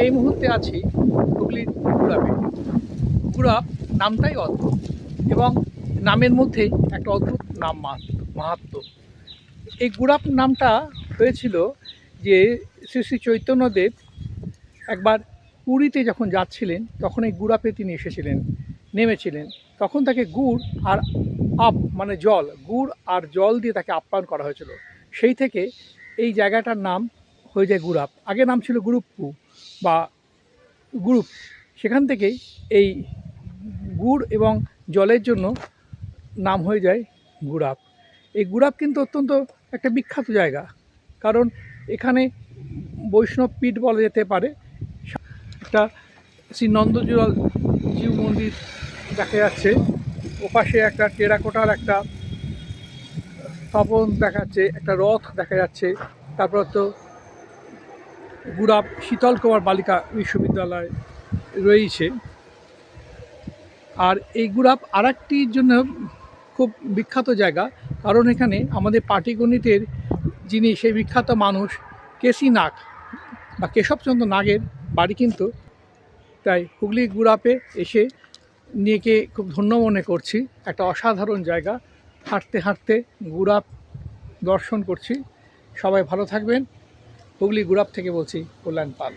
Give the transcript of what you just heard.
এই মুহূর্তে আছি হুগলির গুড়াপে। গুড়াপ নামটাই অদ্ভুত এবং নামের মধ্যেই একটা অদ্ভুত নাম মাহাত্ম্য। এই গুড়াপ নামটা হয়েছিল যে শ্রী শ্রী চৈতন্যদেব একবার পুরীতে যখন যাচ্ছিলেন তখন এই গুড়াপে তিনি নেমেছিলেন। তখন তাকে গুড় আর মানে জল, গুড় আর জল দিয়ে তাকে আপ্যায়ন করা হয়েছিল। সেই থেকে এই জায়গাটার নাম হয়ে যায় গুড়াপ। আগে নাম ছিল গুরুপ্পু বা গুরুপ। সেখান থেকেই এই গুড় এবং জলের জন্য নাম হয়ে যায় গুড়াপ। এই গুড়াপ কিন্তু অত্যন্ত একটা বিখ্যাত জায়গা, কারণ এখানে বৈষ্ণব পীঠ বলা যেতে পারে। একটা শ্রী নন্দজুয়াল জিউ মন্দির দেখা যাচ্ছে, ওপাশে একটা টেরাকোটার একটা স্থাপন দেখা যাচ্ছে, একটা রথ দেখা যাচ্ছে। তারপর তো গুড়াপ শীতল কুমার বালিকা বিশ্ববিদ্যালয় রয়েছে। আর এই গুড়াপ আর একটির জন্য খুব বিখ্যাত জায়গা, কারণ এখানে আমাদের পাটিগণিতের যিনি সেই বিখ্যাত মানুষ কেসি নাগ বা কেশবচন্দ্র নাগের বাড়ি কিন্তু। তাই হুগলি গুড়াপে এসে নিজেকে খুব ধন্য মনে করছি। একটা অসাধারণ জায়গা, হাঁটতে হাঁটতে গুড়াপ দর্শন করছি। সবাই ভালো থাকবেন। হুগলি গুড়াপ থেকে বলছি কল্যাণ পাল।